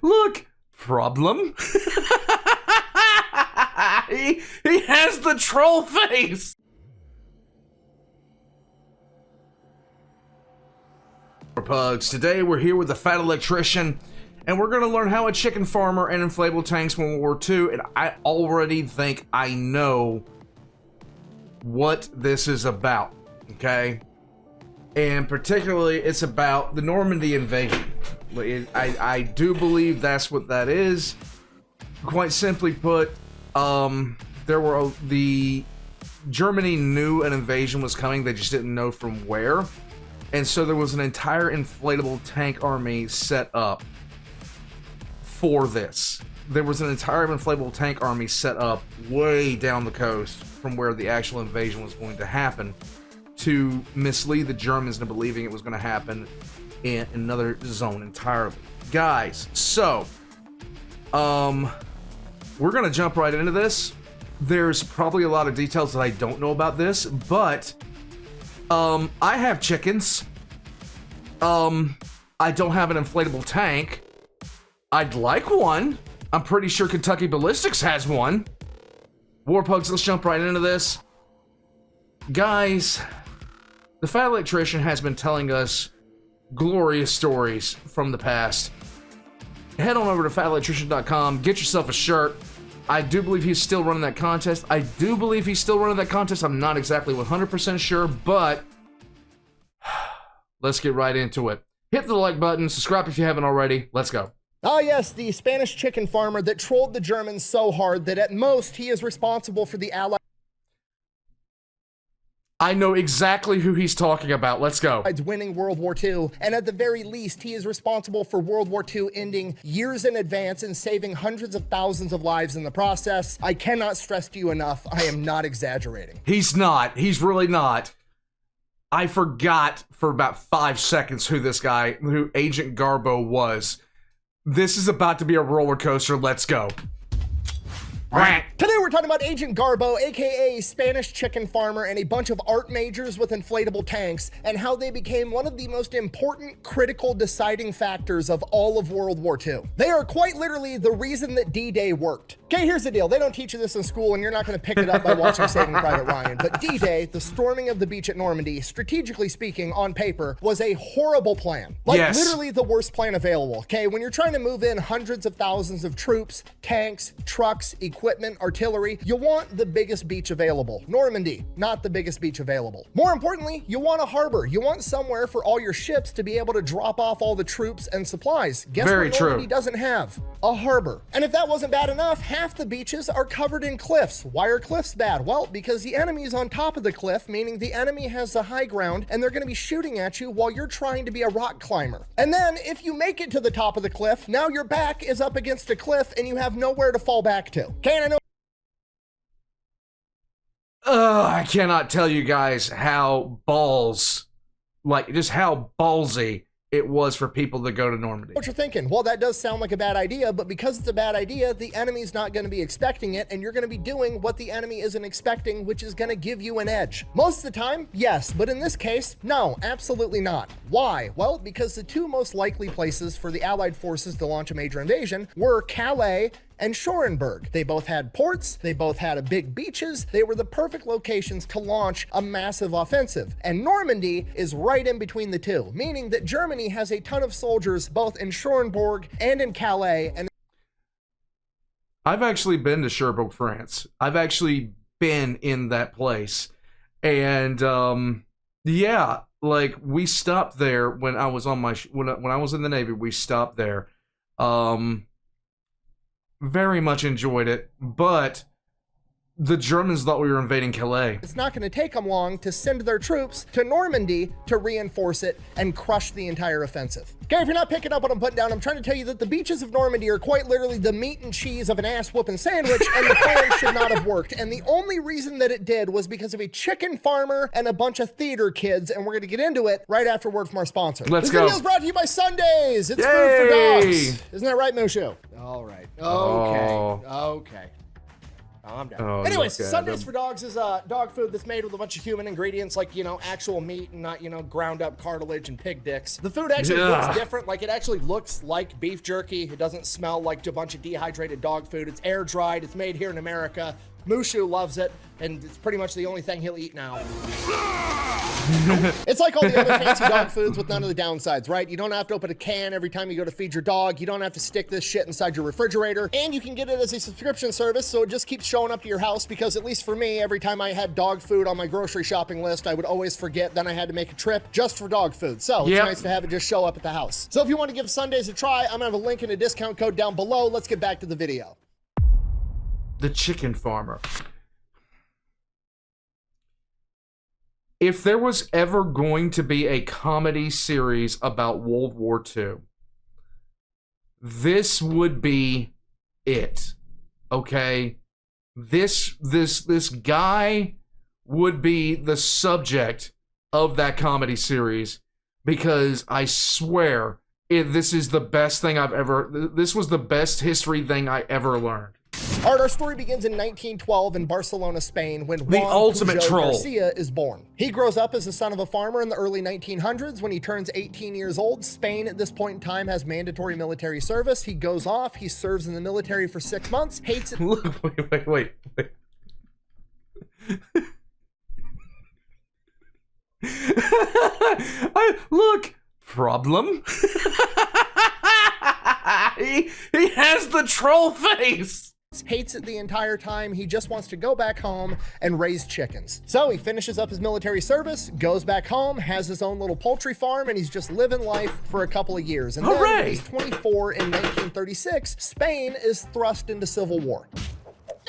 Look, problem. he has the troll face. Pugs. Today we're here with the Fat Electrician, and we're going to learn how a chicken farmer and inflatable tanks won World War II, and I already think I know what this is about, okay? And particularly, it's about the Normandy invasion. I do believe that's what that is. Quite simply put, the Germany knew an invasion was coming, they just didn't know from where. And so there was an entire inflatable tank army set up for this. There was an entire inflatable tank army set up way down the coast from where the actual invasion was going to happen to mislead the Germans into believing it was going to happen in another zone entirely. Guys, so, we're going to jump right into this. There's probably a lot of details that I don't know about this, but I have chickens. I don't have an inflatable tank. I'd like one. I'm pretty sure Kentucky Ballistics has one. Warpugs, let's jump right into this. Guys, the Fat Electrician has been telling us glorious stories from the past. Head on over to fatelectrician.com, get yourself a shirt. I do believe he's still running that contest. I'm not exactly 100% sure, but let's get right into it. Hit the like button, subscribe if you haven't already. Let's go. Ah, yes, the Spanish chicken farmer that trolled the Germans so hard that at most he is responsible for the Allies I know exactly who he's talking about. Let's go. winning World War II, and at the very least, he is responsible for World War II ending years in advance and saving hundreds of thousands of lives in the process. I cannot stress to you enough, I am not exaggerating. He's not. He's really not. I forgot for about 5 seconds who Agent Garbo was. This is about to be a roller coaster. Let's go. Today we're talking about Agent Garbo, aka Spanish chicken farmer, and a bunch of art majors with inflatable tanks, and how they became one of the most important, critical, deciding factors of all of World War II. They are quite literally the reason that D-Day worked. Okay, here's the deal. They don't teach you this in school, and you're not going to pick it up by watching Saving Private Ryan. But D-Day, the storming of the beach at Normandy, strategically speaking, on paper, was a horrible plan. Literally the worst plan available. Okay, when you're trying to move in hundreds of thousands of troops, tanks, trucks, equipment, artillery, you want the biggest beach available. Normandy, not the biggest beach available. More importantly, you want a harbor. You want somewhere for all your ships to be able to drop off all the troops and supplies. Guess what Normandy doesn't have? A harbor. And if that wasn't bad enough, half the beaches are covered in cliffs. Why are cliffs bad? Well, because the enemy is on top of the cliff, meaning the enemy has the high ground, and they're going to be shooting at you while you're trying to be a rock climber. And then, if you make it to the top of the cliff, now your back is up against a cliff and you have nowhere to fall back to. Okay, I know. I cannot tell you guys how just how ballsy it was for people to go to Normandy. What you're thinking? Well, that does sound like a bad idea, but because it's a bad idea, the enemy's not going to be expecting it, and you're going to be doing what the enemy isn't expecting, which is going to give you an edge. Most of the time, yes, but in this case, no, absolutely not. Why? Well, because the two most likely places for the Allied forces to launch a major invasion were Calais and Schoenberg. They both had ports, they both had big beaches, they were the perfect locations to launch a massive offensive. And Normandy is right in between the two, meaning that Germany has a ton of soldiers both in Schoenberg and in Calais. And I've actually been to Cherbourg, France. I've actually been in that place. And yeah, like we stopped there when I was on when I was in the Navy, we stopped there. Very much enjoyed it, but the Germans thought we were invading Calais. It's not going to take them long to send their troops to Normandy to reinforce it and crush the entire offensive. Okay, if you're not picking up what I'm putting down, I'm trying to tell you that the beaches of Normandy are quite literally the meat and cheese of an ass-whooping sandwich, and the plan should not have worked. And the only reason that it did was because of a chicken farmer and a bunch of theater kids, and we're going to get into it right after word from our sponsor. Let's go. This video is brought to you by Sundays. It's food for dogs. Isn't that right, Mushu? All right. Okay. Calm down. Oh, Anyways, look at Sundays him. for Dogs is dog food that's made with a bunch of human ingredients, like, you know, actual meat and not, you know, ground up cartilage and pig dicks. The food actually looks different. Like, it actually looks like beef jerky. It doesn't smell like a bunch of dehydrated dog food. It's air dried. It's made here in America. Mushu loves it, and it's pretty much the only thing he'll eat now. It's like all the other fancy dog foods with none of the downsides, right? You don't have to open a can every time you go to feed your dog. You don't have to stick this shit inside your refrigerator, and you can get it as a subscription service, so it just keeps showing up to your house, because at least for me, every time I had dog food on my grocery shopping list, I would always forget, then I had to make a trip just for dog food. So it's nice to have it just show up at the house. So if you want to give Sundays a try, I'm gonna have a link and a discount code down below. Let's get back to the video. The chicken farmer. If there was ever going to be a comedy series about World War II, this would be it. Okay? This guy would be the subject of that comedy series, because I swear this is the best thing this was the best history thing I ever learned. All right, our story begins in 1912 in Barcelona, Spain, when The Juan ultimate Pujol troll. Garcia is born. He grows up as the son of a farmer in the early 1900s. When he turns 18 years old, Spain at this point in time has mandatory military service. He goes off, he serves in the military for 6 months, hates it. Wait. Look, problem. he has the troll face. Hates it the entire time. He just wants to go back home and raise chickens. So he finishes up his military service, goes back home, has his own little poultry farm, and he's just living life for a couple of years. And then when he's 24 in 1936, Spain is thrust into civil war.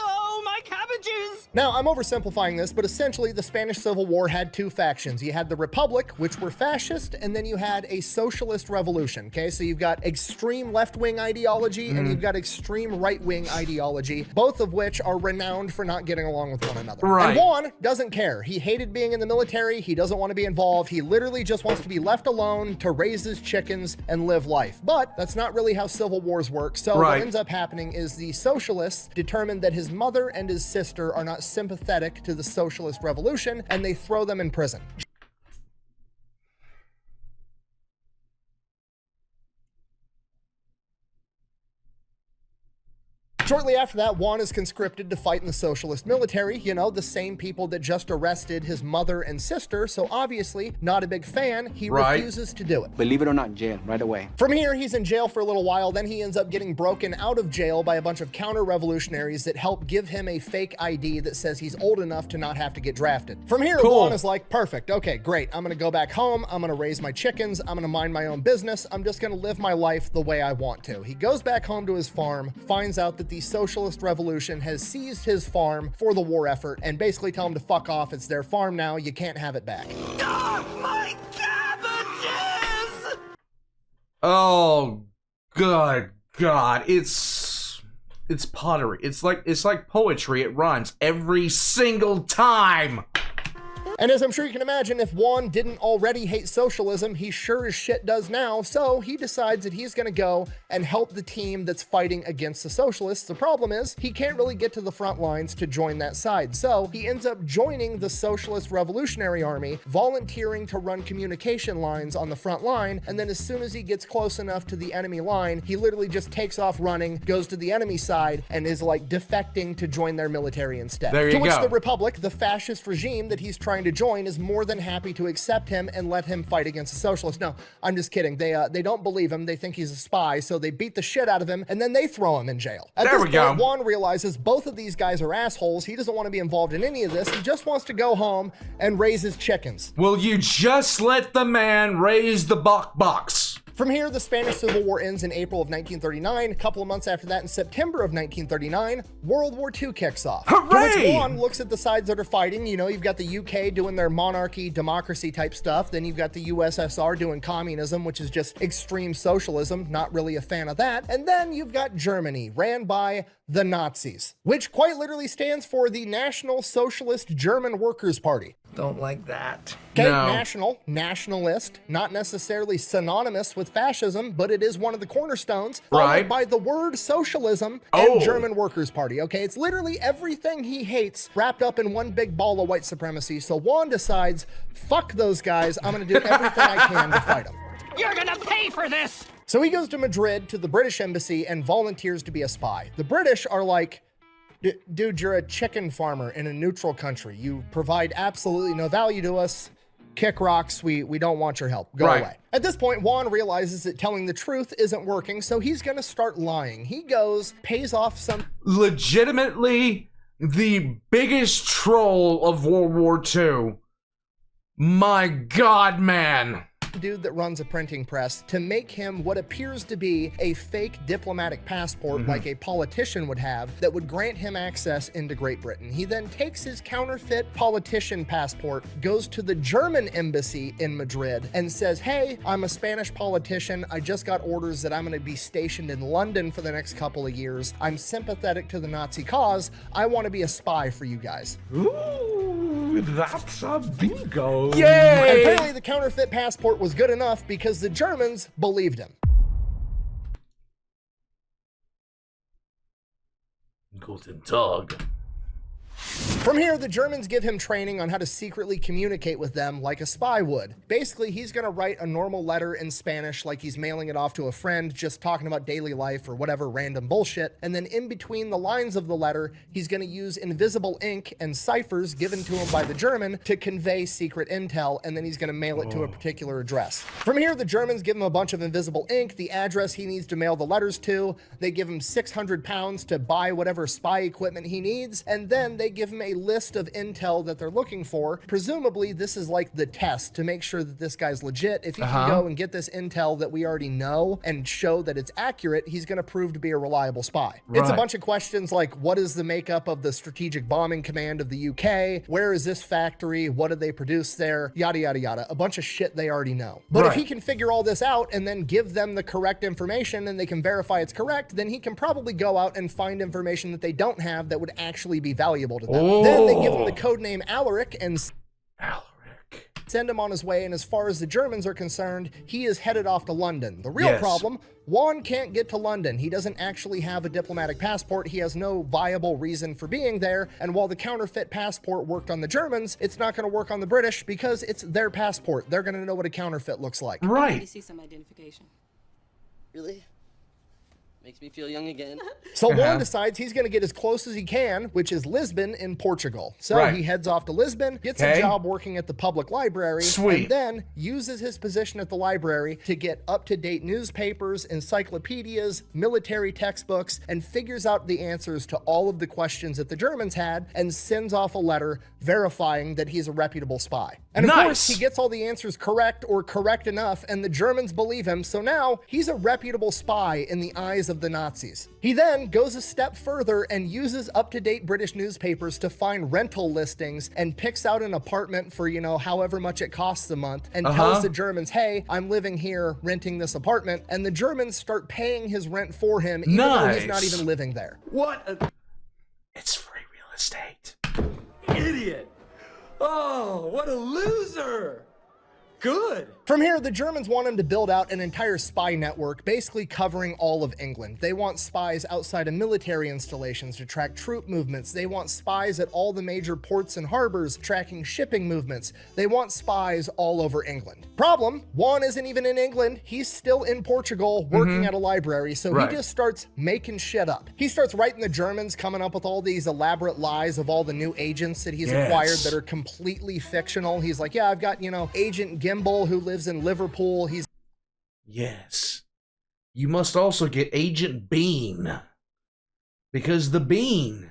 Oh, my cabbages! Now, I'm oversimplifying this, but essentially the Spanish Civil War had two factions. You had the Republic, which were fascist, and then you had a socialist revolution, okay? So you've got extreme left-wing ideology and you've got extreme right-wing ideology, both of which are renowned for not getting along with one another. Right. And Juan doesn't care. He hated being in the military. He doesn't want to be involved. He literally just wants to be left alone to raise his chickens and live life. But that's not really how civil wars work. So what ends up happening is the socialists determine that his mother and his sister are not sympathetic to the socialist revolution, and they throw them in prison. Shortly after that, Juan is conscripted to fight in the socialist military, you know, the same people that just arrested his mother and sister, so obviously not a big fan. He refuses to do it. Believe it or not, jail right away. From here, he's in jail for a little while, then he ends up getting broken out of jail by a bunch of counter-revolutionaries that help give him a fake ID that says he's old enough to not have to get drafted. From here, Juan is like, perfect, okay, great, I'm gonna go back home, I'm gonna raise my chickens, I'm gonna mind my own business, I'm just gonna live my life the way I want to. He goes back home to his farm, finds out that the socialist revolution has seized his farm for the war effort, and basically tell him to fuck off, it's their farm now, you can't have it back. My cabbages! Oh, good God. It's pottery. It's like poetry. It rhymes every single time. And as I'm sure you can imagine, if Juan didn't already hate socialism, he sure as shit does now, so he decides that he's gonna go and help the team that's fighting against the socialists. The problem is, he can't really get to the front lines to join that side, so he ends up joining the Socialist Revolutionary Army, volunteering to run communication lines on the front line, and then as soon as he gets close enough to the enemy line, he literally just takes off running, goes to the enemy side, and is like defecting to join their military instead. There you to which go. the Republic, the fascist regime that he's trying to join, is more than happy to accept him and let him fight against the socialists. No, I'm just kidding. They don't believe him. They think he's a spy, so they beat the shit out of him, and then they throw him in jail. At this point, Juan realizes both of these guys are assholes. He doesn't want to be involved in any of this. He just wants to go home and raise his chickens. Will you just let the man raise the box? From here, the Spanish Civil War ends in April of 1939. A couple of months after that, in September of 1939, World War II kicks off. Hooray! To which Juan looks at the sides that are fighting. You know, you've got the UK doing their monarchy, democracy type stuff. Then you've got the USSR doing communism, which is just extreme socialism. Not really a fan of that. And then you've got Germany, ran by the Nazis, which quite literally stands for the National Socialist German Workers' Party. Don't like that. Okay, No. nationalist, not necessarily synonymous with fascism, but it is one of the cornerstones, followed Right. by the word socialism Oh. and German Workers' Party. Okay, it's literally everything he hates wrapped up in one big ball of white supremacy. So Juan decides, fuck those guys, I'm gonna do everything I can to fight them. You're gonna pay for this! So he goes to Madrid to the British embassy and volunteers to be a spy. The British are like, dude, you're a chicken farmer in a neutral country. You provide absolutely no value to us. Kick rocks. We don't want your help. Go Right. away. At this point, Juan realizes that telling the truth isn't working, so he's gonna start lying. He goes, pays off some Legitimately the biggest troll of World War II. My God, man. dude that runs a printing press to make him what appears to be a fake diplomatic passport like a politician would have that would grant him access into Great Britain. He then takes his counterfeit politician passport, goes to the German embassy in Madrid and says, hey, I'm a Spanish politician. I just got orders that I'm going to be stationed in London for the next couple of years. I'm sympathetic to the Nazi cause. I want to be a spy for you guys. Ooh, that's a bingo. Yay! Apparently the counterfeit passport was good enough because the Germans believed him. Guten Tag. From here, the Germans give him training on how to secretly communicate with them like a spy would. Basically, he's gonna write a normal letter in Spanish like he's mailing it off to a friend, just talking about daily life or whatever random bullshit. And then in between the lines of the letter, he's gonna use invisible ink and ciphers given to him by the German to convey secret intel, and then he's gonna mail it to a particular address. From here, the Germans give him a bunch of invisible ink, the address he needs to mail the letters to. They give him 600 pounds to buy whatever spy equipment he needs, and then they give him a list of intel that they're looking for. Presumably, this is like the test to make sure that this guy's legit. If he can go and get this intel that we already know and show that it's accurate, he's going to prove to be a reliable spy. It's a Right. bunch of questions like, what is the makeup of the Strategic Bombing Command of the UK? Where is this factory? What do they produce there? Yada, yada, yada. A bunch of shit they already know. But if Right. he can figure all this out and then give them the correct information and they can verify it's correct, then he can probably go out and find information that they don't have that would actually be valuable to them. Then they give him the code name Alaric and Alaric. send him on his way, and as far as the Germans are concerned, he is headed off to London. The real Yes. problem, Juan can't get to London. He doesn't actually have a diplomatic passport. He has no viable reason for being there, and while the counterfeit passport worked on the Germans, it's not going to work on the British because it's their passport. They're going to know what a counterfeit looks like. You Right. see some identification. Really? Makes me feel young again. So Juan decides he's going to get as close as he can, which is Lisbon in Portugal. So Right. he heads off to Lisbon, gets a Okay. job working at the public library, Sweet. and then uses his position at the library to get up-to-date newspapers, encyclopedias, military textbooks, and figures out the answers to all of the questions that the Germans had and sends off a letter verifying that he's a reputable spy. And of course, Nice. he gets all the answers correct or correct enough, and the Germans believe him, so now he's a reputable spy in the eyes of the Nazis. He then goes a step further and uses up-to-date British newspapers to find rental listings and picks out an apartment for, however much it costs a month and tells the Germans, hey, I'm living here renting this apartment, and the Germans start paying his rent for him even though he's not Nice. even living there. What a It's free real estate. idiot. Oh, what a loser. Good. From here, the Germans want him to build out an entire spy network, basically covering all of England. They want spies outside of military installations to track troop movements. They want spies at all the major ports and harbors tracking shipping movements. They want spies all over England. Problem, Juan isn't even in England. He's still in Portugal working at a library, so Right. he just starts making shit up. He starts writing the Germans, coming up with all these elaborate lies of all the new agents that he's acquired that are completely fictional. He's like, yeah, I've got, Agent Gimbal who lives in Liverpool. He's Yes. You must also get Agent Bean. Because the Bean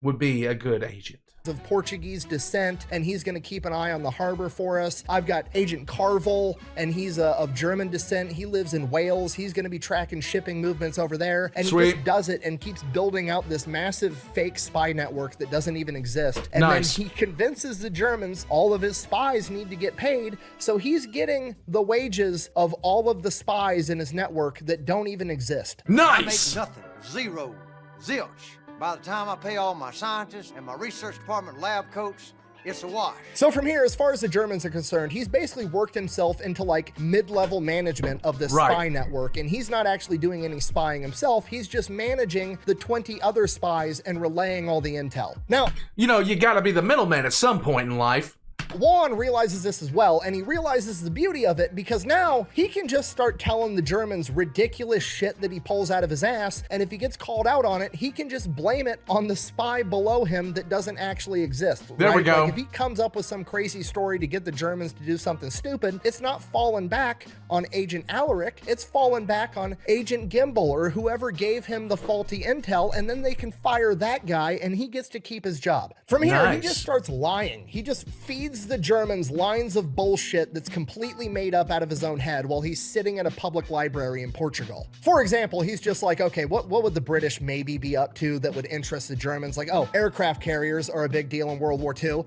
would be a good agent. of Portuguese descent, and he's going to keep an eye on the harbor for us. I've got Agent Carvel, and he's of German descent. He lives in Wales. He's going to be tracking shipping movements over there, and he Sweet. just does it and keeps building out this massive fake spy network that doesn't even exist. And Nice. then he convinces the Germans all of his spies need to get paid, so he's getting the wages of all of the spies in his network that don't even exist. Nice! Nothing. Zero. Zilch. By the time I pay all my scientists and my research department lab coats, It's a wash. So from here, as far as the Germans are concerned, he's basically worked himself into like mid-level management of this spy network, and he's not actually doing any spying himself. He's just managing the 20 other spies and relaying all the intel. Now, you know, you gotta be the middleman at some point in life. Juan realizes this as well, and he realizes the beauty of it because now he can just start telling the Germans ridiculous shit that he pulls out of his ass, and if he gets called out on it, he can just blame it on the spy below him that doesn't actually exist. There we go. Like if he comes up with some crazy story to get the Germans to do something stupid, it's not falling back on Agent Alaric, it's falling back on Agent Gimbal or whoever gave him the faulty intel, and then they can fire that guy and he gets to keep his job. From here, he just starts lying. He just feeds the Germans lines of bullshit that's completely made up out of his own head while he's sitting in a public library in Portugal. For example, he's just like, okay, what would the British maybe be up to that would interest the Germans? Like, oh, aircraft carriers are a big deal in World War II.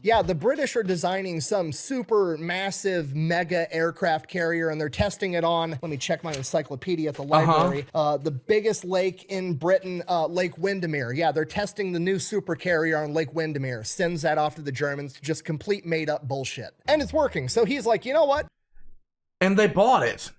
Yeah, the British are designing some super massive mega aircraft carrier and they're testing it on, let me check my encyclopedia at the library, the biggest lake in Britain, Lake Windermere. Yeah, they're testing the new super carrier on Lake Windermere, sends that off to the Germans, just complete made up bullshit. And it's working. So he's like, you know what? And they bought it.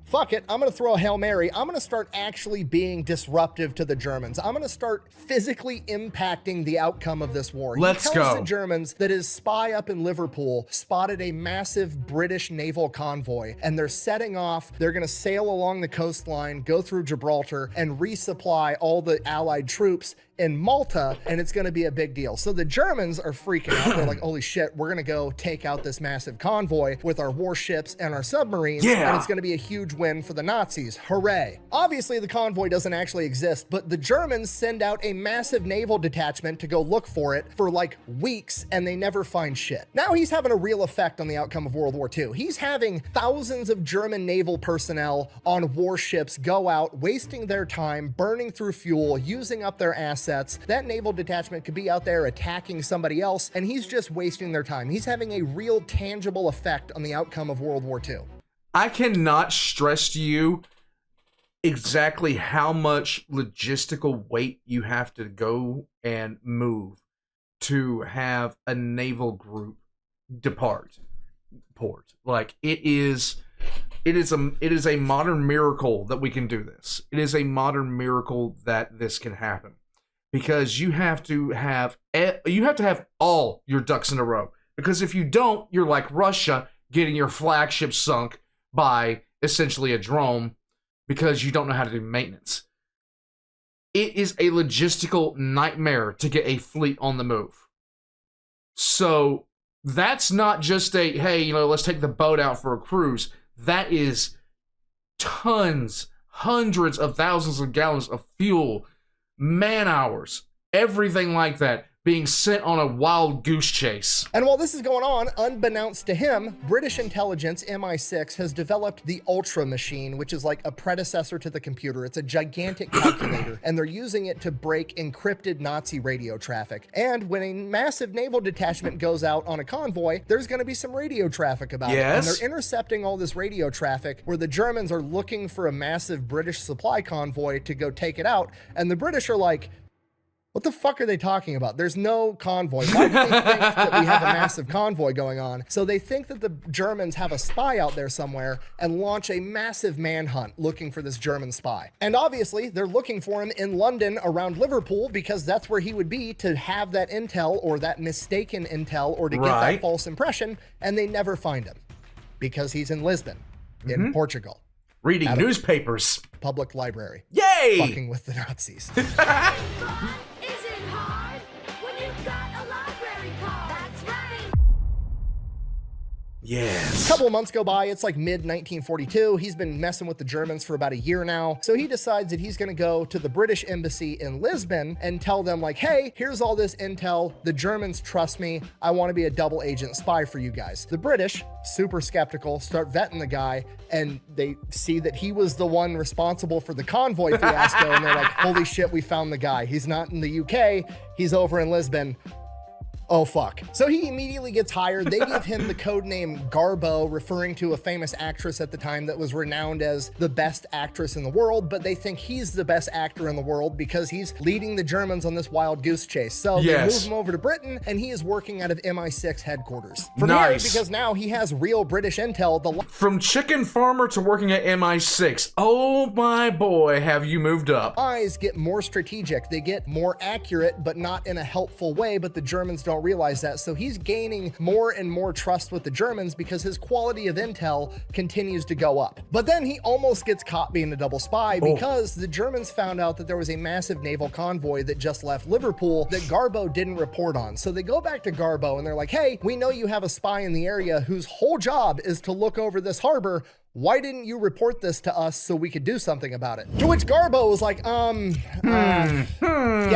Fuck it, I'm gonna throw a Hail Mary. I'm gonna start actually being disruptive to the Germans. I'm gonna start physically impacting the outcome of this war. Let's he tells go. the Germans that his spy up in Liverpool spotted a massive British naval convoy, and they're setting off. They're gonna sail along the coastline, go through Gibraltar, and resupply all the Allied troops in Malta, and it's gonna be a big deal. So the Germans are freaking out. They're like, holy shit, we're gonna go take out this massive convoy with our warships and our submarines, and it's gonna be a huge win for the Nazis. Hooray. Obviously, the convoy doesn't actually exist, but the Germans send out a massive naval detachment to go look for it for like weeks, and they never find shit. Now he's having a real effect on the outcome of World War II. He's having thousands of German naval personnel on warships go out, wasting their time, burning through fuel, using up their assets. That naval detachment could be out there attacking somebody else, and he's just wasting their time. He's having a real tangible effect on the outcome of World War II. I cannot stress to you exactly how much logistical weight you have to go and move to have a naval group port. Like it is a modern miracle that we can do this. It is a modern miracle that this can happen. Because you have to have all your ducks in a row. Because if you don't, you're like Russia getting your flagship sunk by essentially a drone because you don't know how to do maintenance. It is a logistical nightmare to get a fleet on the move. So that's not just a, hey, let's take the boat out for a cruise. That is tons, hundreds of thousands of gallons of fuel, man hours, everything like that being sent on a wild goose chase. And while this is going on, unbeknownst to him, British intelligence, MI6, has developed the Ultra Machine, which is like a predecessor to the computer. It's a gigantic calculator, and they're using it to break encrypted Nazi radio traffic. And when a massive naval detachment goes out on a convoy, there's going to be some radio traffic about it. And they're intercepting all this radio traffic where the Germans are looking for a massive British supply convoy to go take it out. And the British are like, what the fuck are they talking about? There's no convoy. Why do they think that we have a massive convoy going on? So they think that the Germans have a spy out there somewhere and launch a massive manhunt looking for this German spy. And obviously, they're looking for him in London around Liverpool because that's where he would be to have that intel or that mistaken intel or to get that false impression, and they never find him because he's in Lisbon, in Portugal. Reading newspapers. Public library. Yay! Fucking with the Nazis. Yes. A couple of months go by, it's like mid-1942. He's been messing with the Germans for about a year now. So he decides that he's gonna go to the British embassy in Lisbon and tell them like, hey, here's all this intel. The Germans trust me. I wanna be a double agent spy for you guys. The British, super skeptical, start vetting the guy, and they see that he was the one responsible for the convoy fiasco, and they're like, holy shit, we found the guy. He's not in the UK, he's over in Lisbon. Oh fuck. So he immediately gets hired. They give him the code name Garbo, referring to a famous actress at the time that was renowned as the best actress in the world, but they think he's the best actor in the world because he's leading the Germans on this wild goose chase. So they move him over to Britain, and he is working out of MI6 headquarters. From here, because now he has real British intel. From chicken farmer to working at MI6. Oh my boy, have you moved up. Eyes get more strategic. They get more accurate, but not in a helpful way, but the Germans don't realize that. So he's gaining more and more trust with the Germans because his quality of intel continues to go up. But then he almost gets caught being a double spy because the Germans found out that there was a massive naval convoy that just left Liverpool that Garbo didn't report on. So they go back to Garbo and they're like, hey, we know you have a spy in the area whose whole job is to look over this harbor. Why didn't you report this to us so we could do something about it? To which Garbo was like, yeah,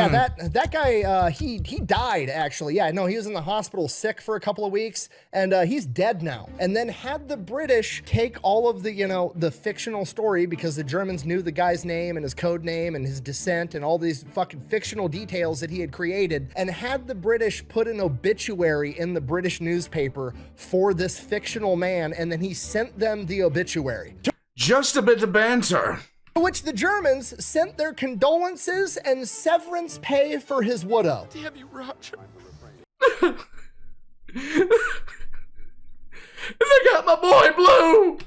that guy, he died actually. Yeah, no, he was in the hospital sick for a couple of weeks and he's dead now. And then had the British take all of the, you know, the fictional story because the Germans knew the guy's name and his code name and his descent and all these fucking fictional details that he had created, and had the British put an obituary in the British newspaper for this fictional man, and then he sent them the obituary. Just a bit of banter. To which the Germans sent their condolences and severance pay for his widow. Damn you, Roger. They got my boy Blue.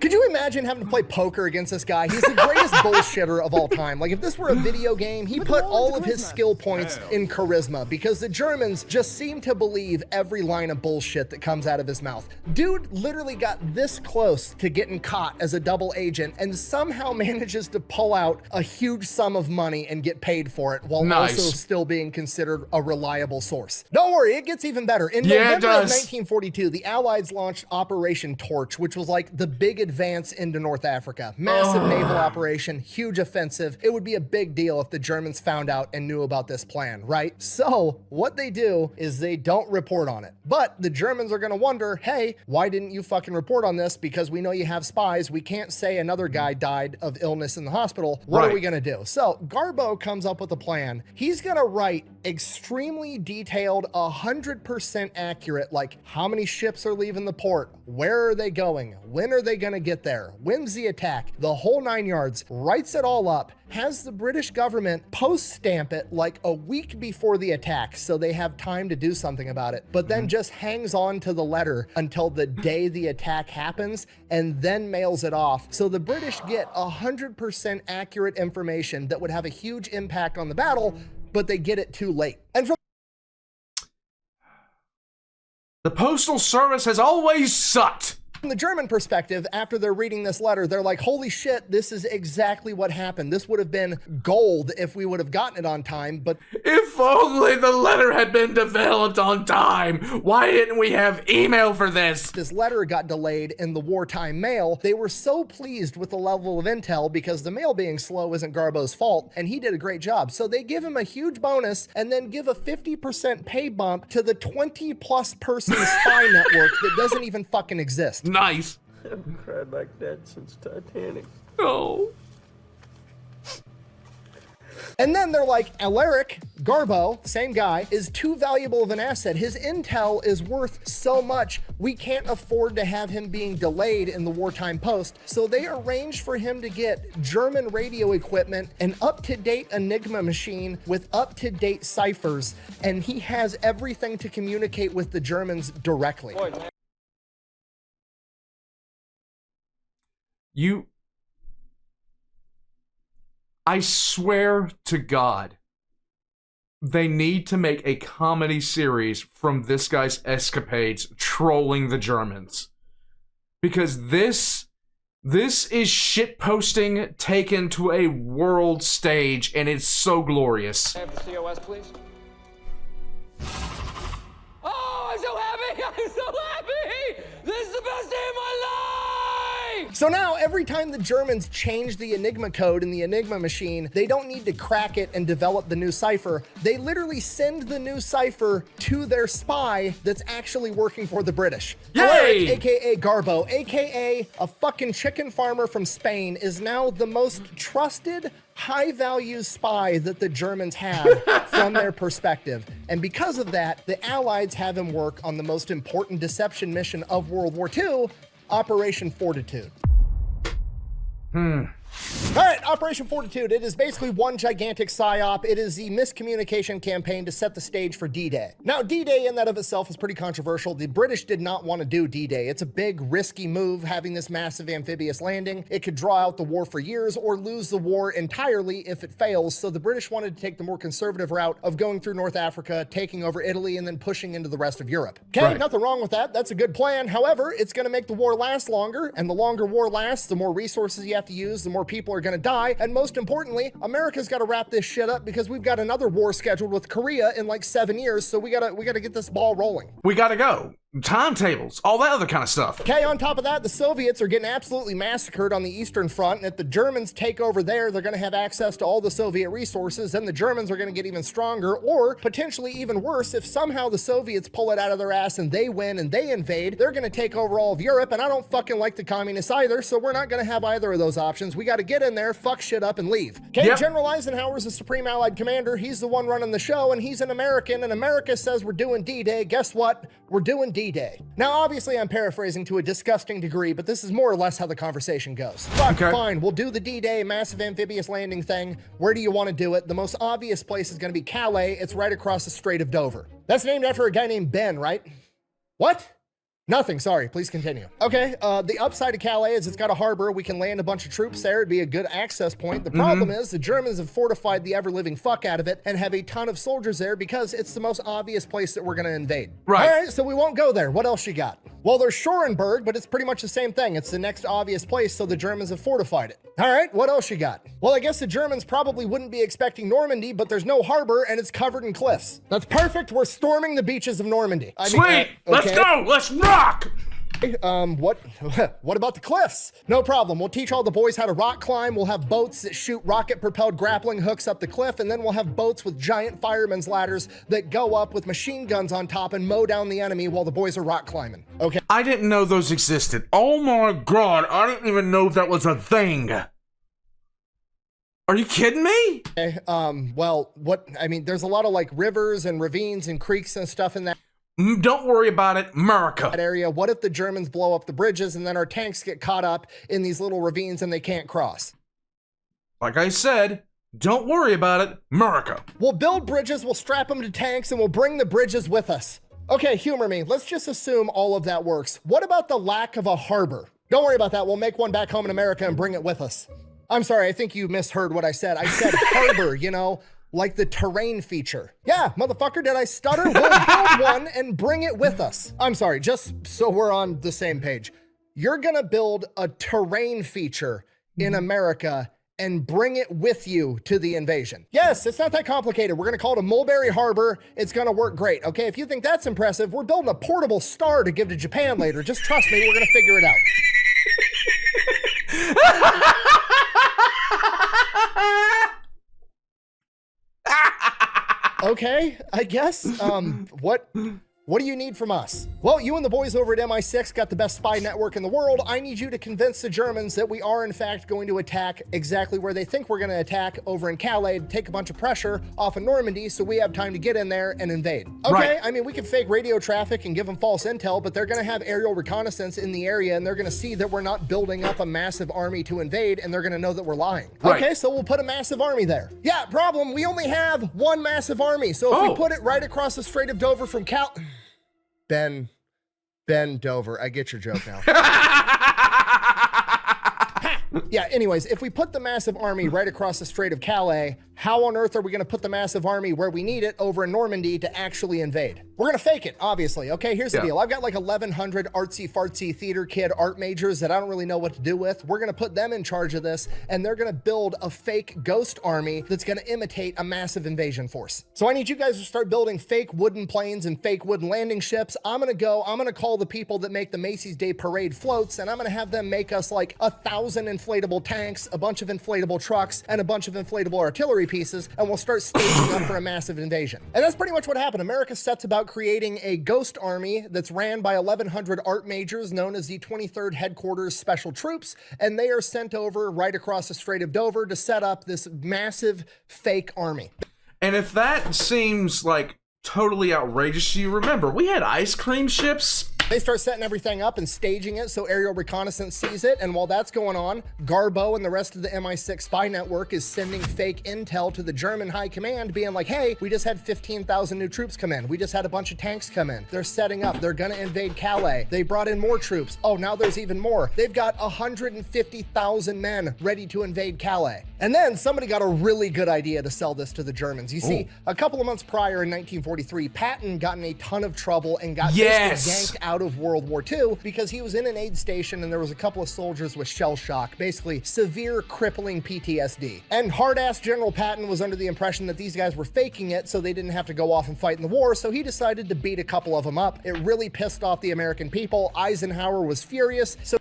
Could you imagine having to play poker against this guy? He's the greatest bullshitter of all time. Like, if this were a video game, he put all of his skill points in charisma because the Germans just seem to believe every line of bullshit that comes out of his mouth. Dude literally got this close to getting caught as a double agent and somehow manages to pull out a huge sum of money and get paid for it while also still being considered a reliable source. Don't worry, it gets even better. In November of 1942, the Allies launched Operation Torch, which was like the big advance into North Africa. Massive naval operation, huge offensive. It would be a big deal if the Germans found out and knew about this plan, right? So what they do is they don't report on it. But the Germans are gonna wonder, hey, why didn't you fucking report on this? Because we know you have spies. We can't say another guy died of illness in the hospital. What are we gonna do? So Garbo comes up with a plan. He's gonna write extremely detailed, 100% accurate, like how many ships are leaving the port, where are they going, when are they gonna get there, when's the attack, the whole 9 yards, writes it all up, has the British government post stamp it like a week before the attack so they have time to do something about it, but then just hangs on to the letter until the day the attack happens and then mails it off. So the British get 100% accurate information that would have a huge impact on the battle, but they get it too late. And from the Postal Service has always sucked. From the German perspective, after they're reading this letter, they're like, holy shit, this is exactly what happened. This would have been gold if we would have gotten it on time, but if only the letter had been developed on time. Why didn't we have email for this? This letter got delayed in the wartime mail. They were so pleased with the level of intel because the mail being slow isn't Garbo's fault, and he did a great job. So they give him a huge bonus and then give a 50% pay bump to the 20+ person spy network that doesn't even fucking exist. Nice. I haven't cried like that since Titanic. Oh. And then they're like, Alaric, Garbo, same guy, is too valuable of an asset. His intel is worth so much, we can't afford to have him being delayed in the wartime post. So they arranged for him to get German radio equipment, an up-to-date Enigma machine with up-to-date ciphers, and he has everything to communicate with the Germans directly. I swear to God, they need to make a comedy series from this guy's escapades trolling the Germans. Because this is shitposting taken to a world stage, and it's so glorious. Have the COS, please. Oh, I'm so happy! I'm so happy! This is the best day of my life! So now every time the Germans change the Enigma code in the Enigma machine, they don't need to crack it and develop the new cipher. They literally send the new cipher to their spy that's actually working for the British. Yay! Alaric, aka Garbo, aka a fucking chicken farmer from Spain, is now the most trusted, high-value spy that the Germans have from their perspective. And because of that, the Allies have him work on the most important deception mission of World War II, Operation Fortitude. All right, Operation Fortitude. It is basically one gigantic psyop. It is the miscommunication campaign to set the stage for D-Day. Now, D-Day in that of itself is pretty controversial. The British did not want to do D-Day. It's a big, risky move, having this massive amphibious landing. It could draw out the war for years or lose the war entirely if it fails. So the British wanted to take the more conservative route of going through North Africa, taking over Italy, and then pushing into the rest of Europe. Okay, Right. Nothing wrong with that. That's a good plan. However, it's going to make the war last longer, and the longer war lasts, the more resources you have to use, the more people are going to die, and most importantly, America's got to wrap this shit up because we've got another war scheduled with Korea in like 7 years, so we gotta get this ball rolling. We gotta go. Timetables, all that other kind of stuff. Okay, on top of that, the Soviets are getting absolutely massacred on the Eastern Front, and if the Germans take over there, they're gonna have access to all the Soviet resources, and the Germans are gonna get even stronger, or potentially even worse, if somehow the Soviets pull it out of their ass and they win and they invade, they're gonna take over all of Europe, and I don't fucking like the communists either, so we're not gonna have either of those options. We gotta get in there, fuck shit up, and leave. Okay, Yep. General Eisenhower's the Supreme Allied Commander, he's the one running the show, and he's an American, and America says we're doing D-Day. Guess what? We're doing D-Day. Now, obviously, I'm paraphrasing to a disgusting degree, but this is more or less how the conversation goes. Fuck, Okay. fine, we'll do the D-Day massive amphibious landing thing. Where do you want to do it? The most obvious place is going to be Calais. It's right across the Strait of Dover. That's named after a guy named Ben, right? What? Nothing, sorry, please continue. Okay, the upside of Calais is it's got a harbor. We can land a bunch of troops there. It'd be a good access point. The problem is the Germans have fortified the ever-living fuck out of it and have a ton of soldiers there because it's the most obvious place that we're gonna invade. Right. All right, so we won't go there. What else you got? Well, there's Schoenberg, but it's pretty much the same thing. It's the next obvious place, so the Germans have fortified it. All right, what else you got? Well, I guess the Germans probably wouldn't be expecting Normandy, but there's no harbor and it's covered in cliffs. That's perfect. We're storming the beaches of Normandy. Sweet! Let's okay. go! Let's rock! What about the cliffs? No problem. We'll teach all the boys how to rock climb. We'll have boats that shoot rocket-propelled grappling hooks up the cliff, and then we'll have boats with giant firemen's ladders that go up with machine guns on top and mow down the enemy while the boys are rock climbing. Okay. I didn't know those existed. Oh my god, I didn't even know that was a thing. Are you kidding me? Okay. Well, there's a lot of like rivers and ravines and creeks and stuff in that Don't worry about it, America. area. What if the Germans blow up the bridges and then our tanks get caught up in these little ravines and they can't cross? Like I said, don't worry about it, America. We'll build bridges, we'll strap them to tanks, and we'll bring the bridges with us. Okay, humor me. Let's just assume all of that works. What about the lack of a harbor? Don't worry about that. We'll make one back home in America and bring it with us. I'm sorry, I think you misheard what I said. I said harbor, you know, like the terrain feature. Yeah, motherfucker, did I stutter? We'll build one and bring it with us. I'm sorry, just so we're on the same page. You're gonna build a terrain feature in America and bring it with you to the invasion. Yes, it's not that complicated. We're gonna call it a Mulberry Harbor. It's gonna work great, okay? If you think that's impressive, we're building a portable star to give to Japan later. Just trust me, we're gonna figure it out. Okay, I guess. What do you need from us? Well, you and the boys over at MI6 got the best spy network in the world. I need you to convince the Germans that we are in fact going to attack exactly where they think we're going to attack over in Calais to take a bunch of pressure off of Normandy so we have time to get in there and invade. Okay, Right. I mean, we could fake radio traffic and give them false intel, but they're going to have aerial reconnaissance in the area and they're going to see that we're not building up a massive army to invade and they're going to know that we're lying. Right. Okay, so we'll put a massive army there. Yeah, problem, we only have one massive army. So if we put it right across the Strait of Dover from Ben Dover. I get your joke now. Yeah, anyways, if we put the massive army right across the Strait of Calais, how on earth are we going to put the massive army where we need it over in Normandy to actually invade? We're going to fake it, obviously. Okay, here's the deal. I've got like 1,100 artsy-fartsy theater kid art majors that I don't really know what to do with. We're going to put them in charge of this, and they're going to build a fake ghost army that's going to imitate a massive invasion force. So I need you guys to start building fake wooden planes and fake wooden landing ships. I'm going to call the people that make the Macy's Day Parade floats, and I'm going to have them make us like 1,000 inflatable tanks, a bunch of inflatable trucks, and a bunch of inflatable artillery pieces, and we'll start staging up for a massive invasion. And that's pretty much what happened. America sets about creating a ghost army that's ran by 1,100 art majors known as the 23rd Headquarters Special Troops, and they are sent over right across the Strait of Dover to set up this massive fake army. And if that seems like totally outrageous, you remember, we had ice cream ships. They start setting everything up and staging it so aerial reconnaissance sees it, and while that's going on, Garbo and the rest of the MI6 spy network is sending fake intel to the German high command being like, hey, we just had 15,000 new troops come in. We just had a bunch of tanks come in. They're setting up. They're gonna invade Calais. They brought in more troops. Oh, now there's even more. They've got 150,000 men ready to invade Calais. And then somebody got a really good idea to sell this to the Germans. You see, a couple of months prior in 1943, Patton got in a ton of trouble and got basically yanked out of World War II because he was in an aid station and there was a couple of soldiers with shell shock, basically severe crippling PTSD. And hard-ass General Patton was under the impression that these guys were faking it so they didn't have to go off and fight in the war, so he decided to beat a couple of them up. It really pissed off the American people. Eisenhower was furious. So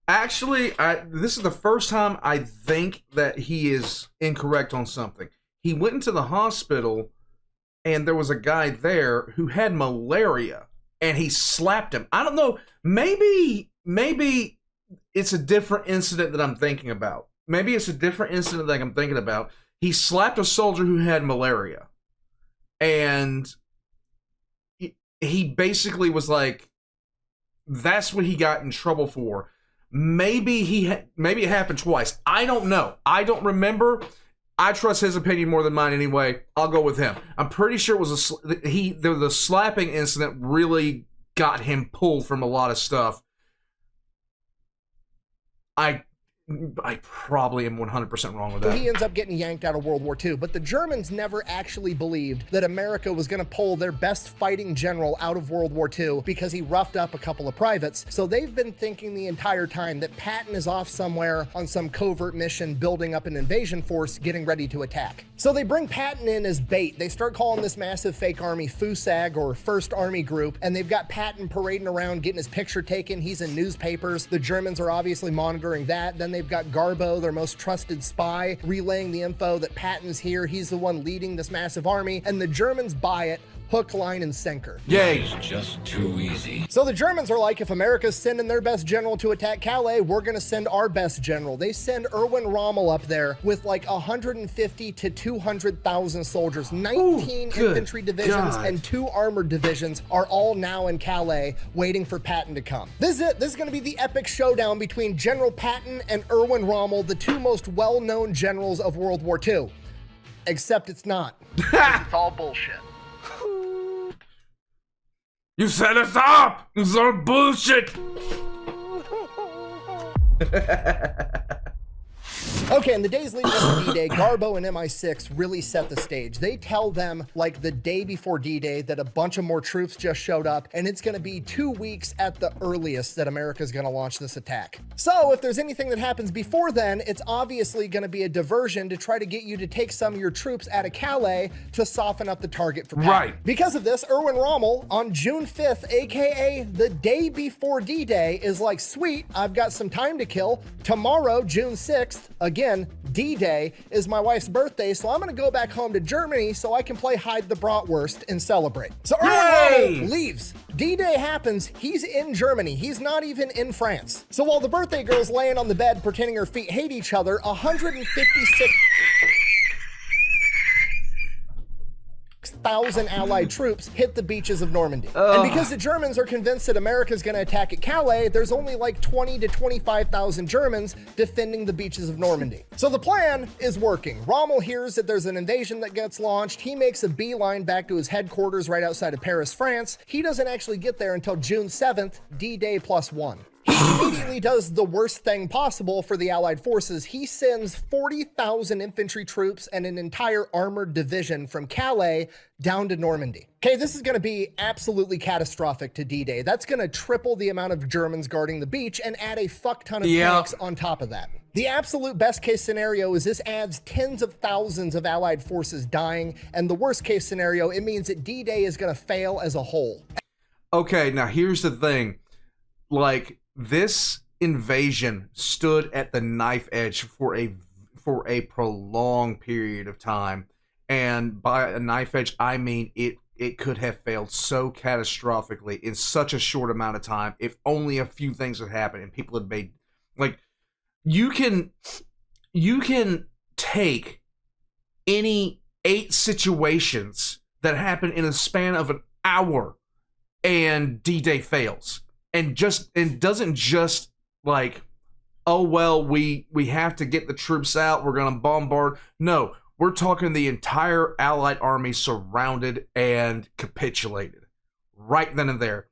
actually, this is the first time I think that he is incorrect on something. He went into the hospital and there was a guy there who had malaria and he slapped him. I don't know. Maybe it's a different incident that I'm thinking about. Maybe it's a different incident that I'm thinking about. He slapped a soldier who had malaria. And he basically was like, that's what he got in trouble for. Maybe it happened twice. I don't know. I don't remember. I trust his opinion more than mine anyway. I'll go with him. I'm pretty sure it was the slapping incident really got him pulled from a lot of stuff. I probably am 100% wrong with that. He ends up getting yanked out of World War II, but the Germans never actually believed that America was going to pull their best fighting general out of World War II because he roughed up a couple of privates. So they've been thinking the entire time that Patton is off somewhere on some covert mission building up an invasion force getting ready to attack. So they bring Patton in as bait. They start calling this massive fake army FUSAG, or First Army Group, and they've got Patton parading around getting his picture taken. He's in newspapers. The Germans are obviously monitoring that. Then they've got Garbo, their most trusted spy, relaying the info that Patton's here. He's the one leading this massive army, and the Germans buy it. Hook, line, and sinker. Yay. It's just too easy. So the Germans are like, if America's sending their best general to attack Calais, we're gonna send our best general. They send Erwin Rommel up there with like 150 to 200,000 soldiers. 19 infantry divisions and 2 armored divisions are all now in Calais waiting for Patton to come. This is it. This is gonna be the epic showdown between General Patton and Erwin Rommel, the 2 most well-known generals of World War II. Except it's not. It's all bullshit. You set us up! It's all bullshit! Okay, in the days leading up to D-Day, Garbo and MI6 really set the stage. They tell them, like the day before D-Day, that a bunch of more troops just showed up, and it's gonna be 2 weeks at the earliest that America's gonna launch this attack. So if there's anything that happens before then, it's obviously gonna be a diversion to try to get you to take some of your troops out of Calais to soften up the target for Patton. Right. Because of this, Erwin Rommel, on June 5th, AKA the day before D-Day, is like, sweet, I've got some time to kill. Tomorrow, June 6th, again, D-Day, is my wife's birthday, so I'm gonna go back home to Germany so I can play hide the bratwurst and celebrate. So Erwin Rommel leaves. D-Day happens, he's in Germany. He's not even in France. So while the birthday girl's laying on the bed pretending her feet hate each other, 1,000 Allied troops hit the beaches of Normandy. And because the Germans are convinced that America's gonna attack at Calais, there's only like 20 to 25,000 Germans defending the beaches of Normandy. So the plan is working. Rommel hears that there's an invasion that gets launched. He makes a beeline back to his headquarters right outside of Paris, France. He doesn't actually get there until June 7th, D-Day +1. He immediately does the worst thing possible for the Allied forces. He sends 40,000 infantry troops and an entire armored division from Calais down to Normandy. Okay, this is going to be absolutely catastrophic to D-Day. That's going to triple the amount of Germans guarding the beach and add a fuck ton of tanks on top of that. The absolute best case scenario is this adds tens of thousands of Allied forces dying, and the worst case scenario, it means that D-Day is going to fail as a whole. Okay, now here's the thing. Like, this invasion stood at the knife edge for a prolonged period of time. And by a knife edge, I mean it could have failed so catastrophically in such a short amount of time if only a few things had happened and people had made, like, you can take any 8 situations that happen in a span of an hour and D-Day fails. And doesn't just like, oh well, we have to get the troops out, we're gonna bombard. No, we're talking the entire Allied army surrounded and capitulated right then and there.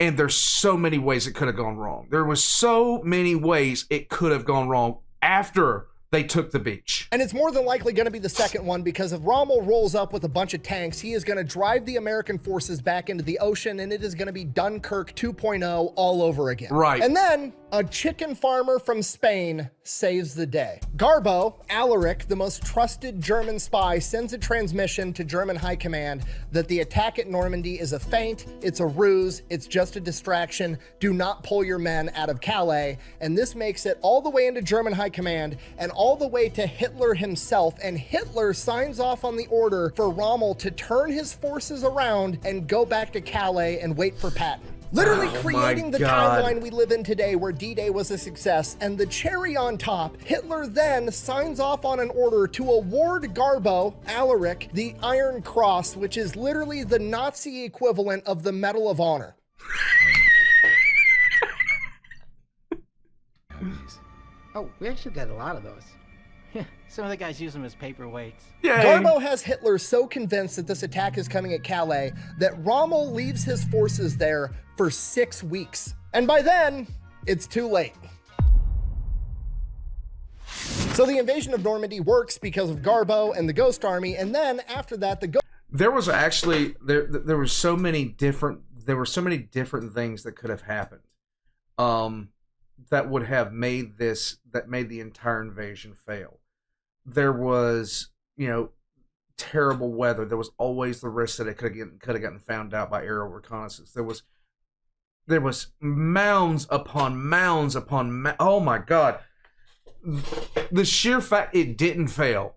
And there's so many ways it could have gone wrong. There was so many ways it could have gone wrong after they took the beach. And it's more than likely going to be the second one, because if Rommel rolls up with a bunch of tanks, he is going to drive the American forces back into the ocean, and it is going to be Dunkirk 2.0 all over again. Right. And then a chicken farmer from Spain saves the day. Garbo, Alaric, the most trusted German spy, sends a transmission to German high command that the attack at Normandy is a feint, it's a ruse, it's just a distraction, do not pull your men out of Calais. And this makes it all the way into German high command and all the way to Hitler himself, and Hitler signs off on the order for Rommel to turn his forces around and go back to Calais and wait for Patton. Literally creating the timeline we live in today where D-Day was a success. And the cherry on top, Hitler then signs off on an order to award Garbo, Alaric, the Iron Cross, which is literally the Nazi equivalent of the Medal of Honor. Oh, we actually got a lot of those. Yeah, some of the guys use them as paperweights. Yay. Garbo has Hitler so convinced that this attack is coming at Calais that Rommel leaves his forces there for 6 weeks. And by then, it's too late. So the invasion of Normandy works because of Garbo and the Ghost Army, and then after that, there was actually there were so many different things that could have happened. That would have made the entire invasion fail. There was, terrible weather. There was always the risk that it could have gotten found out by aerial reconnaissance. There was mounds upon mounds upon oh my god. The sheer fact it didn't fail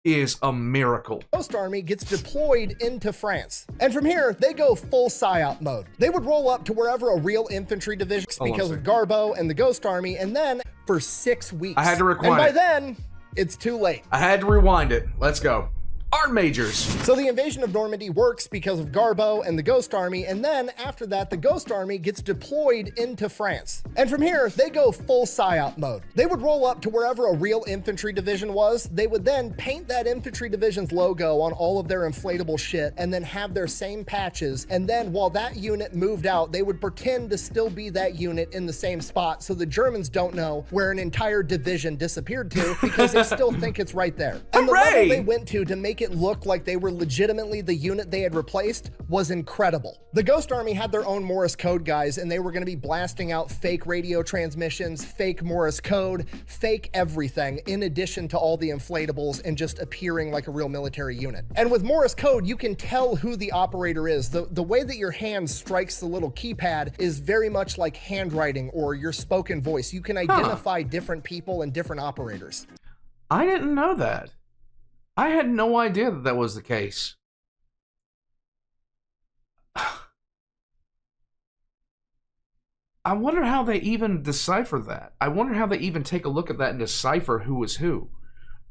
is a miracle. Ghost Army gets deployed into France. And from here, they go full PSYOP mode. They would roll up to wherever a real infantry division because of Garbo and the Ghost Army, and then for 6 weeks. I had to rewind And by it. then, it's too late. I had to rewind it. Let's go. Arm Majors. So the invasion of Normandy works because of Garbo and the Ghost Army, and then after that, the Ghost Army gets deployed into France. And from here, they go full PSYOP mode. They would roll up to wherever a real infantry division was. They would then paint that infantry division's logo on all of their inflatable shit and then have their same patches. And then while that unit moved out, they would pretend to still be that unit in the same spot, so the Germans don't know where an entire division disappeared to because they still think it's right there. And the level they went to make it look like they were legitimately the unit they had replaced was incredible. The Ghost Army had their own Morse code guys, and they were going to be blasting out fake radio transmissions, fake Morse code, fake everything, in addition to all the inflatables and just appearing like a real military unit. And with Morse code, you can tell who the operator is. The way that your hand strikes the little keypad is very much like handwriting or your spoken voice. You can identify different people and different operators. I didn't know that. I had no idea that was the case. I wonder how they even decipher that. I wonder how they even take a look at that and decipher who is who.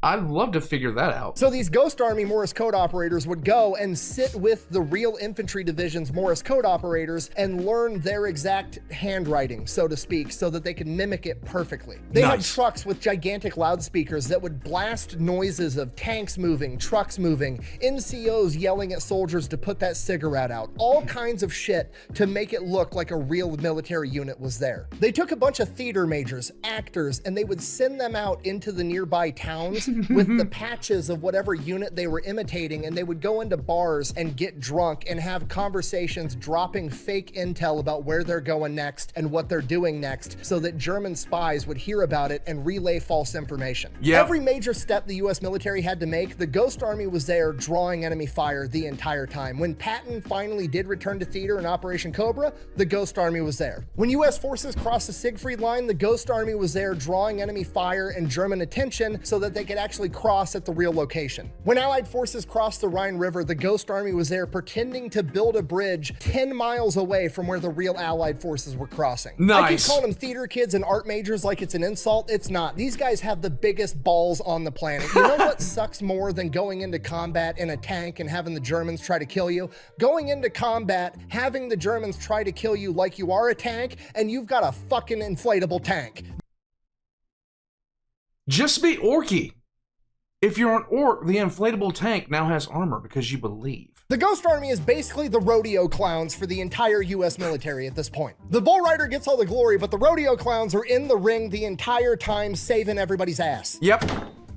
I'd love to figure that out. So these Ghost Army Morse code operators would go and sit with the real infantry division's Morse code operators and learn their exact handwriting, so to speak, so that they could mimic it perfectly. They had trucks with gigantic loudspeakers that would blast noises of tanks moving, trucks moving, NCOs yelling at soldiers to put that cigarette out, all kinds of shit to make it look like a real military unit was there. They took a bunch of theater majors, actors, and they would send them out into the nearby towns with the patches of whatever unit they were imitating, and they would go into bars and get drunk and have conversations dropping fake intel about where they're going next and what they're doing next so that German spies would hear about it and relay false information. Every major step the US military had to make, the Ghost Army was there drawing enemy fire the entire time. When Patton finally did return to theater in Operation Cobra, the Ghost Army was there. When US forces crossed the Siegfried Line, the Ghost Army was there drawing enemy fire and German attention so that they could actually cross at the real location. When Allied forces crossed the Rhine River, the Ghost Army was there pretending to build a bridge 10 miles away from where the real Allied forces were crossing. I keep calling them theater kids and art majors like it's an insult. It's not. These guys have the biggest balls on the planet. You know what sucks more than going into combat in a tank and having the Germans try to kill you? Going into combat, having the Germans try to kill you like you are a tank, and you've got a fucking inflatable tank. Just be orky. If you're an orc, the inflatable tank now has armor because you believe. The Ghost Army is basically the rodeo clowns for the entire US military at this point. The bull rider gets all the glory, but the rodeo clowns are in the ring the entire time saving everybody's ass. Yep.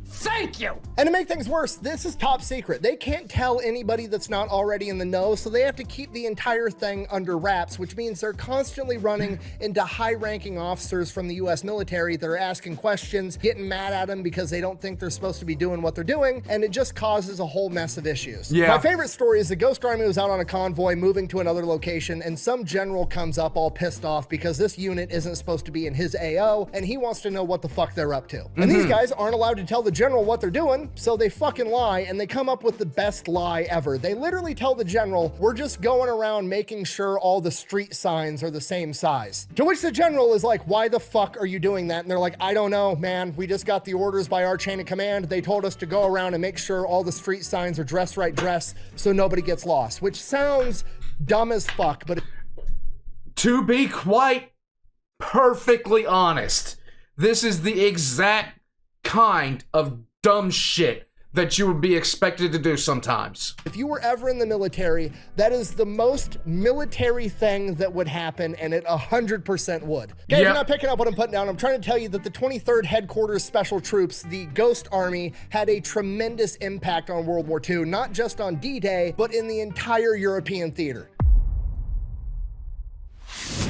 Thank you! And to make things worse, this is top secret. They can't tell anybody that's not already in the know, so they have to keep the entire thing under wraps, which means they're constantly running into high-ranking officers from the US military that are asking questions, getting mad at them because they don't think they're supposed to be doing what they're doing, and it just causes a whole mess of issues. My favorite story is the Ghost Army was out on a convoy moving to another location, and some general comes up all pissed off because this unit isn't supposed to be in his AO, and he wants to know what the fuck they're up to. And these guys aren't allowed to tell the general what they're doing, so they fucking lie, and they come up with the best lie ever. They literally tell the general, we're just going around making sure all the street signs are the same size. To which the general is like, why the fuck are you doing that? And they're like, I don't know, man. We just got the orders by our chain of command. They told us to go around and make sure all the street signs are dress right dress so nobody gets lost, which sounds dumb as fuck, but to be quite perfectly honest, this is the exact kind of dumb shit that you would be expected to do sometimes. If you were ever in the military, that is the most military thing that would happen, and it 100% would. Okay, if you're not picking up what I'm putting down, I'm trying to tell you that the 23rd Headquarters Special Troops, the Ghost Army, had a tremendous impact on World War II, not just on D-Day, but in the entire European theater.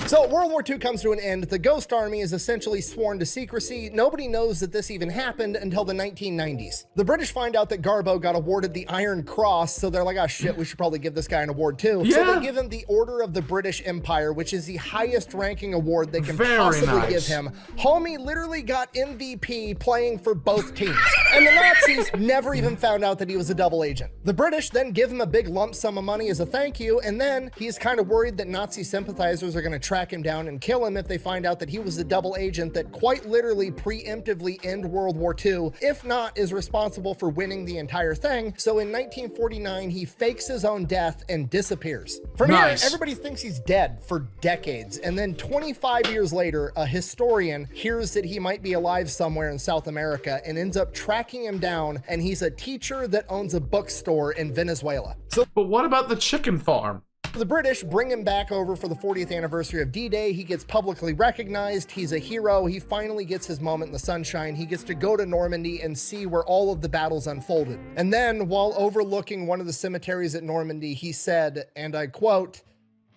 So World War II comes to an end. The Ghost Army is essentially sworn to secrecy. Nobody knows that this even happened until the 1990s. The British find out that Garbo got awarded the Iron Cross, so they're like, oh shit, we should probably give this guy an award too. So they give him the Order of the British Empire, which is the highest ranking award they can possibly give him. Homie literally got MVP playing for both teams. And the Nazis never even found out that he was a double agent. The British then give him a big lump sum of money as a thank you, and then he's kind of worried that Nazi sympathizers are gonna track him down and kill him if they find out that he was a double agent that quite literally preemptively end World War II, if not is responsible for winning the entire thing. So in 1949, he fakes his own death and disappears. From here, everybody thinks he's dead for decades. And then 25 years later, a historian hears that he might be alive somewhere in South America and ends up tracking him down, and he's a teacher that owns a bookstore in Venezuela. So, but what about the chicken farm? The British bring him back over for the 40th anniversary of D-Day. He gets publicly recognized. He's a hero. He finally gets his moment in the sunshine. He gets to go to Normandy and see where all of the battles unfolded. And then, while overlooking one of the cemeteries at Normandy, he said, and I quote,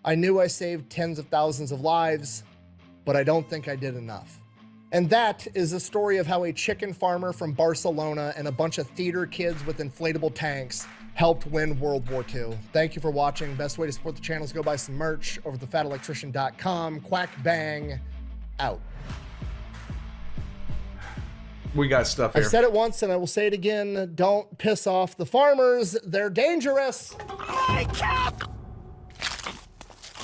"I knew I saved tens of thousands of lives, but I don't think I did enough." And that is the story of how a chicken farmer from Barcelona and a bunch of theater kids with inflatable tanks helped win World War II. Thank you for watching. Best way to support the channel is go buy some merch over at thefatelectrician.com. Quack bang, out. We got stuff here. I've said it once and I will say it again. Don't piss off the farmers. They're dangerous. I can't!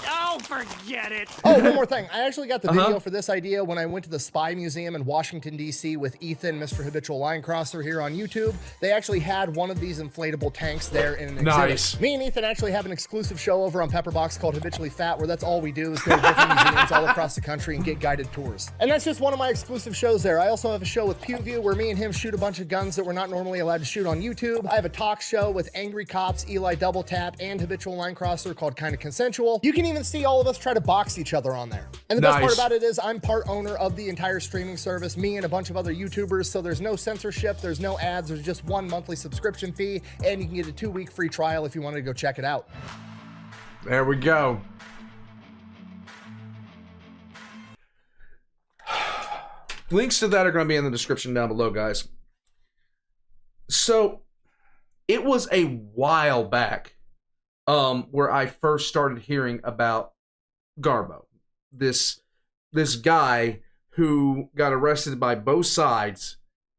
No! Oh, forget it. Oh, one more thing. I actually got the video for this idea when I went to the Spy Museum in Washington, D.C. with Ethan, Mr. Habitual Line Crosser here on YouTube. They actually had one of these inflatable tanks there in an exhibit. Nice. Me and Ethan actually have an exclusive show over on Pepperbox called Habitually Fat, where that's all we do is go to different museums all across the country and get guided tours. And that's just one of my exclusive shows there. I also have a show with PewView where me and him shoot a bunch of guns that we're not normally allowed to shoot on YouTube. I have a talk show with Angry Cops, Eli Double Tap, and Habitual Line Crosser called Kinda Consensual. You can even see all of us try to box each other on there. And the best part about it is I'm part owner of the entire streaming service, me and a bunch of other YouTubers, so there's no censorship, there's no ads, there's just one monthly subscription fee, and you can get a 2-week free trial if you wanted to go check it out. There we go. Links to that are going to be in the description down below, guys. So, it was a while back where I first started hearing about Garbo. This guy who got arrested by both sides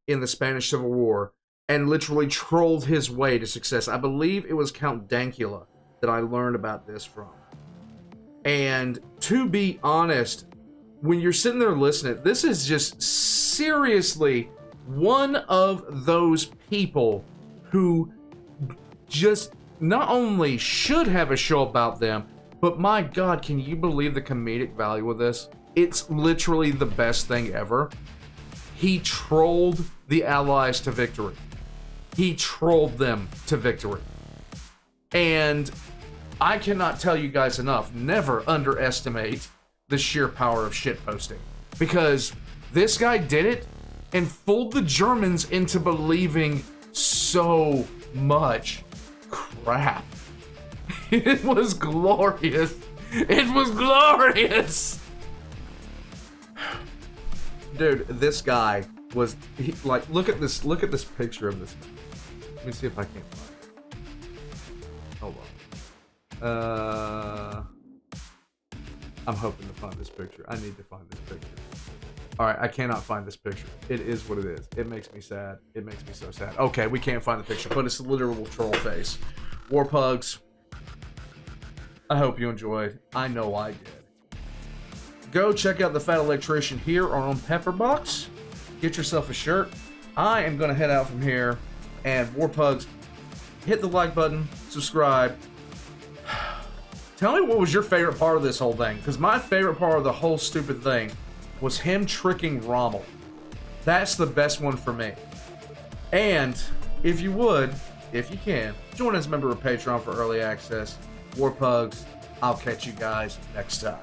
in the Spanish Civil War and literally trolled his way to success. I believe it was Count Dankula that I learned about this from. And to be honest, when you're sitting there listening, this is just seriously one of those people who just not only should have a show about them, but my God, can you believe the comedic value of this? It's literally the best thing ever. He trolled the Allies to victory. He trolled them to victory. And I cannot tell you guys enough, never underestimate the sheer power of shitposting. Because this guy did it and fooled the Germans into believing so much crap. It was glorious. It was glorious. Dude, this guy was like, look at this picture of this guy. Let me see if I can find it. Hold on. I'm hoping to find this picture. I need to find this picture. Alright, I cannot find this picture. It is what it is. It makes me sad. It makes me so sad. Okay, we can't find the picture, but it's a literal troll face. Warpugs, I hope you enjoyed. I know I did. Go check out the Fat Electrician here or on Pepperbox. Get yourself a shirt. I am going to head out from here. And Warpugs, hit the like button, subscribe. Tell me what was your favorite part of this whole thing. Because my favorite part of the whole stupid thing was him tricking Rommel. That's the best one for me. And if you would, if you can, join as a member of Patreon for early access. Warpugs, I'll catch you guys next time.